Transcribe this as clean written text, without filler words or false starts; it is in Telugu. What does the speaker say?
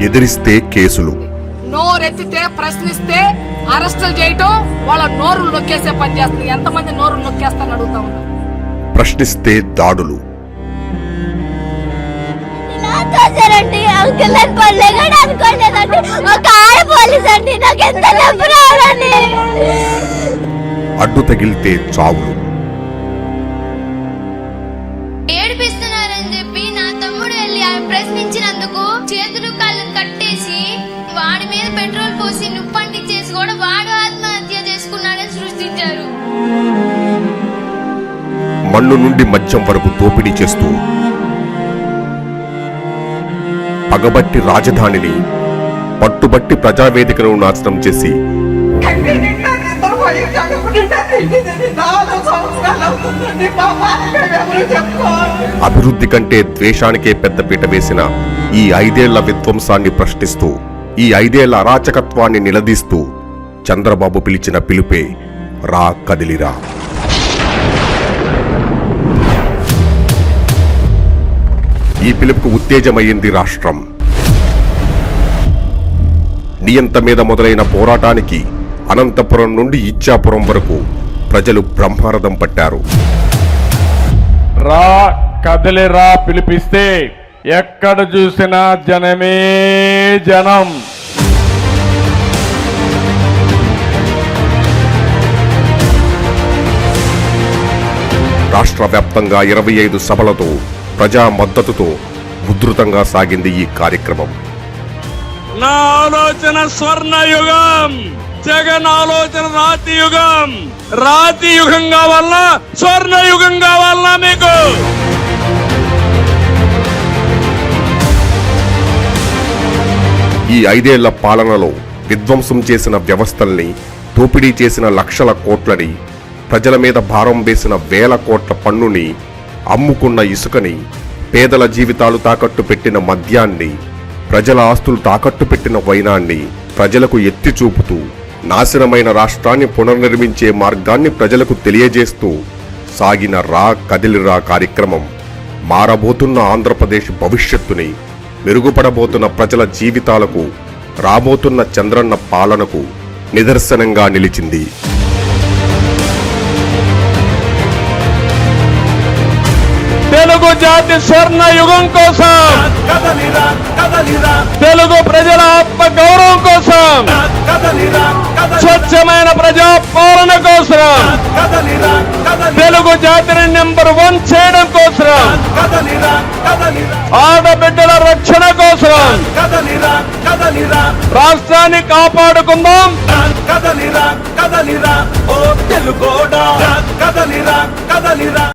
ఎదిరిస్తే కేసులు, నోరెత్తితే ప్రశ్నిస్తే అరెస్టులు చేయటం, వాళ్ళ నోరులు నొక్కేసే పని చేస్తుంది. ఎంతమంది నోరులు నొక్కేస్తాను అడుగుతా ఉన్నా. ప్రశ్నిస్తే దాడులు, అడ్డు తగిలితే చావులు. ఏడిపిస్తున్నారని చెప్పి నా తమ్ముడు వెళ్ళి ఆయన ప్రశ్నించినందుకు చేతులు కాళ్ళు కట్టేసి వాడి మీద పెట్రోల్ పోసి నుప్పంటించేసి కూడా వాడు ఆత్మహత్య చేసుకున్నాడని సృష్టించారు. మన్ను నుండి మద్యం వరకు దోపిడీ చేస్తూ పగబట్టి రాజధానిని, పట్టుబట్టి ప్రజావేదికను నాశనం చేసి అభివృద్ధి కంటే ద్వేషానికే పెద్దపీట వేసిన ఈ 5 ఏళ్ల విధ్వంసాన్ని ప్రశ్నిస్తూ, ఈ 5 ఏళ్ల అరాచకత్వాన్ని నిలదీస్తూ చంద్రబాబు పిలిచిన పిలుపే రా కదిలిరా. ఈ పిలుపుకు ఉత్తేజమయ్యింది రాష్ట్రం. నియంత మీద మొదలైన పోరాటానికి అనంతపురం నుండి ఇచ్చాపురం వరకు ప్రజలు బ్రహ్మరథం పట్టారు. రా కదిలిరా పిలిపిస్తే ఎక్కడ చూసినా జనమే జనం. రాష్ట్ర వ్యాప్తంగా 25 సభలతో, ప్రజా మద్దతుతో ఉధృతంగా సాగింది ఈ కార్యక్రమం. నా ఆలోచన స్వర్ణ యుగం, జగన్ ఆలోచన రాతి యుగం. రాతి యుగం కావాలన్నా స్వర్ణ యుగం కావాలన్నా మీకు? ఈ 5 ఏళ్ల పాలనలో విధ్వంసం చేసిన వ్యవస్థల్ని, దోపిడీ చేసిన లక్షల కోట్లని, ప్రజల మీద భారం వేసిన వేల కోట్ల పన్నుని, అమ్ముకున్న ఇసుకని, పేదల జీవితాలు తాకట్టు పెట్టిన మద్యాన్ని, ప్రజల ఆస్తులు తాకట్టు పెట్టిన వైనాన్ని ప్రజలకు ఎత్తి చూపుతూ నాశనమైన రాష్ట్రాన్ని పునర్నిర్మించే మార్గాన్ని ప్రజలకు తెలియజేస్తూ సాగిన రా కదిలిరా కార్యక్రమం మారబోతున్న ఆంధ్రప్రదేశ్ భవిష్యత్తుని, మెరుగుపడబోతున్న ప్రజల జీవితాలకు, రాబోతున్న చంద్రన్న పాలనకు నిదర్శనంగా నిలిచింది. తెలుగు జాతి స్వర్ణ యుగం కోసం, తెలుగు ప్రజల ఆత్మ గౌరవం కోసం, స్వచ్ఛమైన ప్రజా పాలన కోసం, తెలుగు జాతిని నెంబర్ 1 చేయడం కోసం, ఆడబిడ్డల రక్షణ కోసం రాష్ట్రాన్ని కాపాడుకుందాం.